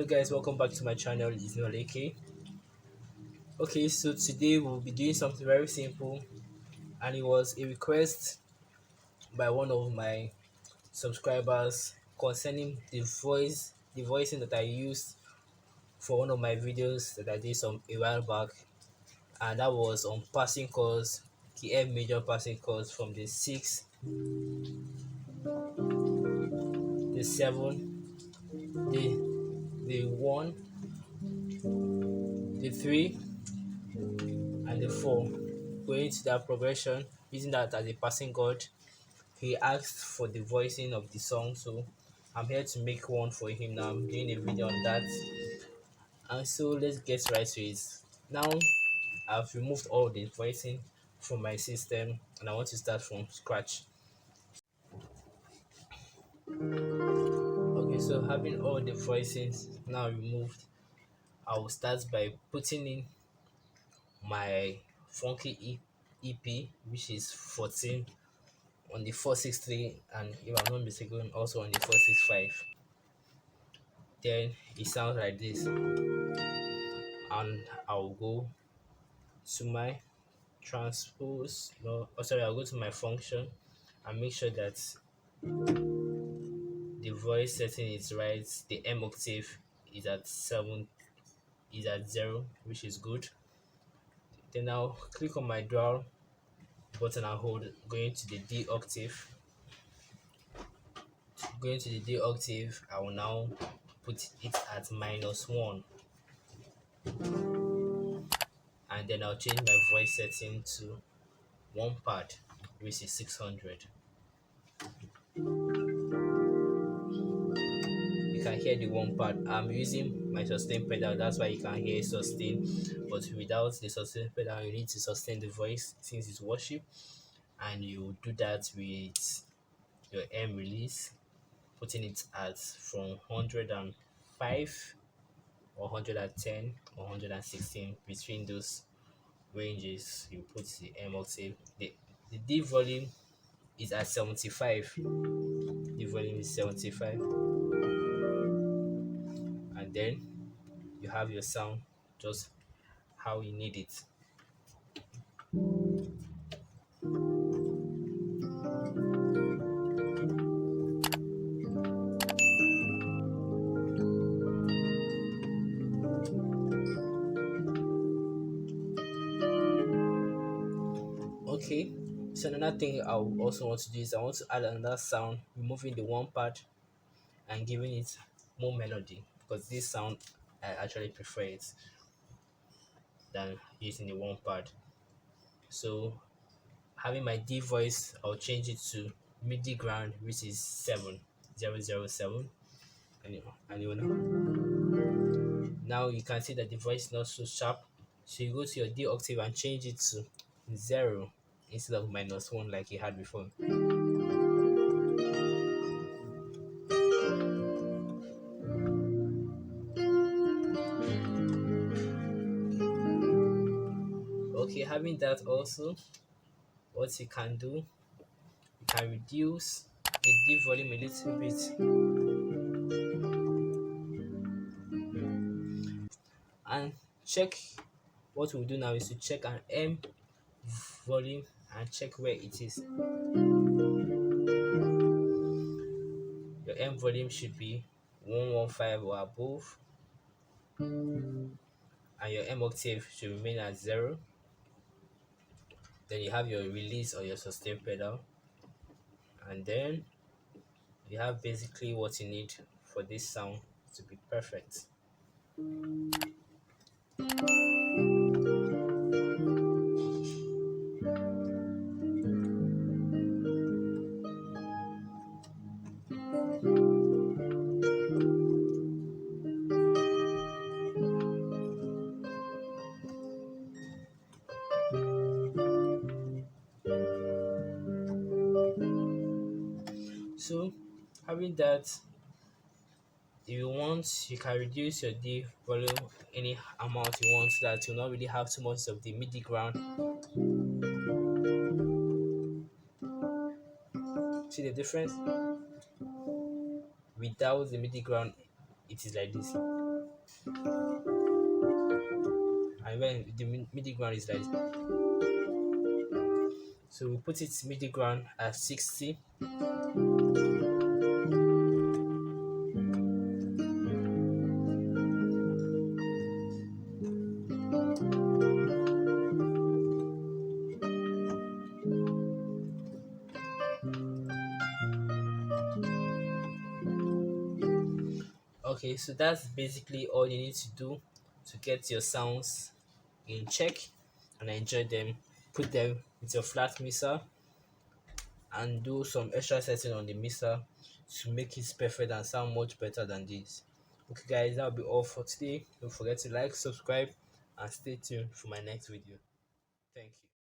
Hello guys, welcome back to my channel. It's Noleke. Okay, so today we'll be doing something very simple, and it was a request by one of my subscribers concerning the voicing that I used for one of my videos that I did some a while back, and that was on passing chords, key F major passing chords from the 6, the 7, the 1, the 3, and the 4. Going to that progression, using that as a passing chord. He asked for the voicing of the song, so I'm here to make one for him now. I'm doing a video on that, and so let's get right to it. Now I've removed all the voicing from my system, and I want to start from scratch. Okay, so having all the voicings now removed, I will start by putting in my funky EP, which is 14 on the 463, and if I'm not mistaken, also on the 465. Then it sounds like this, and I'll go to my transpose, no, oh sorry, I'll go to my function and make sure that the voice setting is right. The M octave is at 7, is at 0, which is good. Then I'll click on my draw button and hold, going to the D octave. Going to the D octave, I will now put it at -1, and then I'll change my voice setting to 1 pad, which is 600. You can hear the 1 pad. I'm using my sustain pedal, that's why you can hear sustain, but without the sustain pedal you need to sustain the voice since it's worship, and you do that with your M release, putting it at from 105 or 110 or 116. Between those ranges you put the M octave. The D volume is at 75. The volume is 75, and then you have your sound just how you need it. Okay, so another thing I also want to do is I want to add another sound, removing the 1 pad and giving it more melody, because this sound I actually prefer it than using the 1 pad. So having my D voice, I'll change it to MIDI ground, which is 7007, and you know, now you can see that the voice is not so sharp. So you go to your D octave and change it to 0 instead of -1 like you had before. Okay, having that also, what you can do, you can reduce the D volume a little bit, and check. What we'll do now is to check an M volume and check where it is. Your M volume should be 115 or above, and your M octave should remain at 0. Then you have your release or your sustain pedal, and then you have basically what you need for this sound to be perfect. So having that, if you want, you can reduce your D volume any amount you want, so that you'll not really have too much of the MIDI ground. See the difference? Without the MIDI ground, it is like this. and when the MIDI ground is like, so we put it MIDI ground at 60. Okay, so that's basically all you need to do to get your sounds in check and enjoy them. Put them with your flat mixer and do some extra setting on the mixer to make it perfect and sound much better than this. Okay guys, that'll be all for today. Don't forget to like, subscribe, and stay tuned for my next video. Thank you.